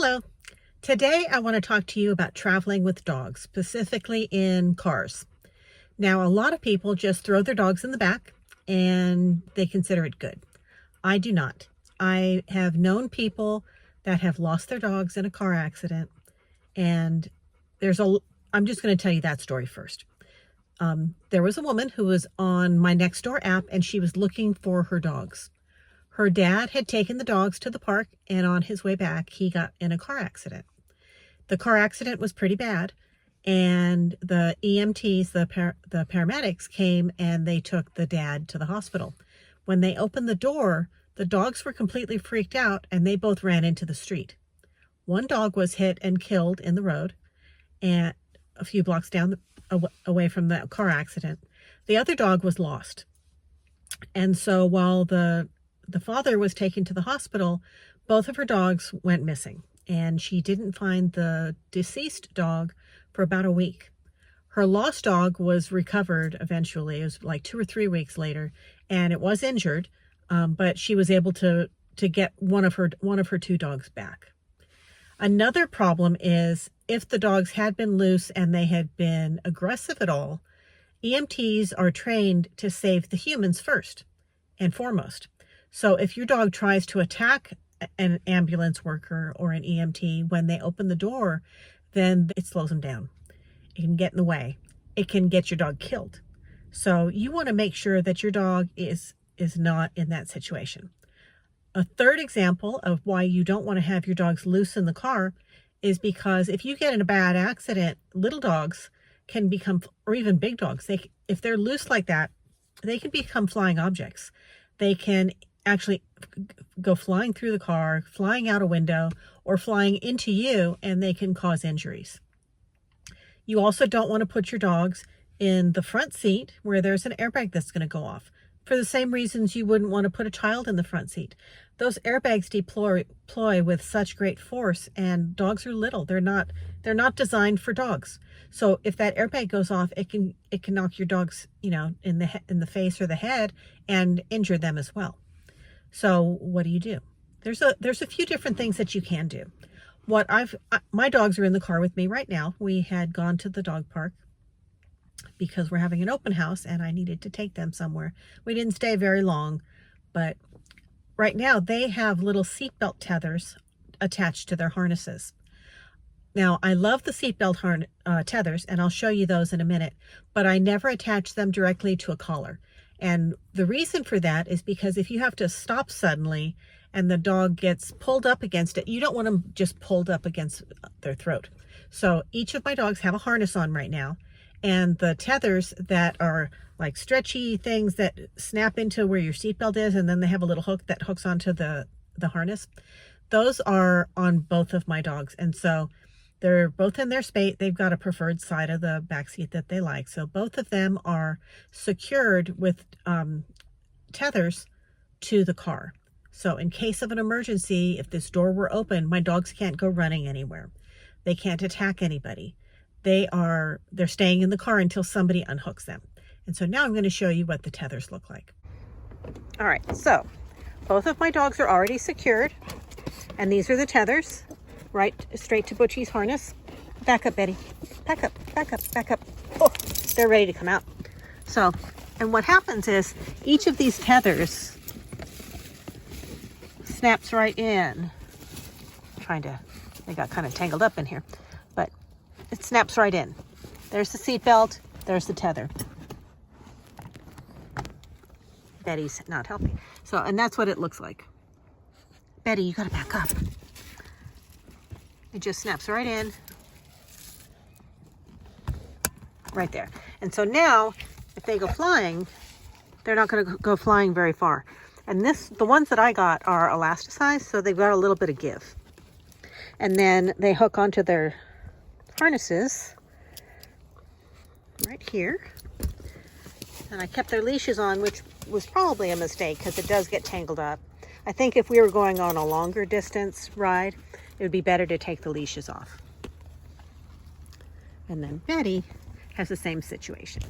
Hello. Today I want to talk to you about traveling with dogs, specifically in cars. Now, a lot of people just throw their dogs in the back and they consider it good. I do not. I have known people that have lost their dogs in a car accident, and I'm just going to tell you that story first. There was a woman who was on my Nextdoor app and she was looking for her dogs. Her dad had taken the dogs to the park, and on his way back, he got in a car accident. The car accident was pretty bad, and the EMTs, the paramedics came and they took the dad to the hospital. When they opened the door, the dogs were completely freaked out and they both ran into the street. One dog was hit and killed in the road and a few blocks away from the car accident. The other dog was lost. And so while the father was taken to the hospital, both of her dogs went missing, and she didn't find the deceased dog for about a week. Her lost dog was recovered eventually. It was like 2 or 3 weeks later, and it was injured, but she was able to get one of her 2 dogs back. Another problem is if the dogs had been loose and they had been aggressive at all, EMTs are trained to save the humans first and foremost. So if your dog tries to attack an ambulance worker or an EMT when they open the door, then it slows them down. It can get in the way. It can get your dog killed. So you want to make sure that your dog is not in that situation. A third example of why you don't want to have your dogs loose in the car is because if you get in a bad accident, little dogs can become, or even big dogs, if they're loose like that, they can become flying objects. They can actually go flying through the car, flying out a window, or flying into you, and they can cause injuries. You also don't want to put your dogs in the front seat where there's an airbag that's going to go off, for the same reasons you wouldn't want to put a child in the front seat. Those airbags deploy with such great force, and dogs are little. They're not designed for dogs. So if that airbag goes off, it can knock your dogs, in the face or the head and injure them as well. So what do you do? There's a few different things that you can do. My dogs are in the car with me right now. We had gone to the dog park because we're having an open house and I needed to take them somewhere. We didn't stay very long, but right now they have little seatbelt tethers attached to their harnesses. Now, I love the seatbelt tethers, and I'll show you those in a minute, but I never attach them directly to a collar. And the reason for that is because if you have to stop suddenly and the dog gets pulled up against it, you don't want them just pulled up against their throat. So each of my dogs have a harness on right now, and the tethers that are like stretchy things that snap into where your seatbelt is, and then they have a little hook that hooks onto the harness. Those are on both of my dogs, and so they're both in their spate. They've got a preferred side of the back seat that they like. So both of them are secured with tethers to the car. So in case of an emergency, if this door were open, my dogs can't go running anywhere. They can't attack anybody. They're staying in the car until somebody unhooks them. And so now I'm going to show you what the tethers look like. All right, so both of my dogs are already secured, and these are the tethers. Right straight to Butchie's harness. Back up, Betty. Back up, back up, back up. Oh, they're ready to come out. So, and what happens is each of these tethers snaps right in. They got kind of tangled up in here, but it snaps right in. There's the seat belt, there's the tether. Betty's not helping. So, and that's what it looks like. Betty, you gotta back up. It just snaps right in, right there. And so now, if they go flying, they're not going to go flying very far. And the ones that I got are elasticized, so they've got a little bit of give. And then they hook onto their harnesses right here. And I kept their leashes on, which was probably a mistake because it does get tangled up. I think if we were going on a longer distance ride, it would be better to take the leashes off. And then Betty has the same situation.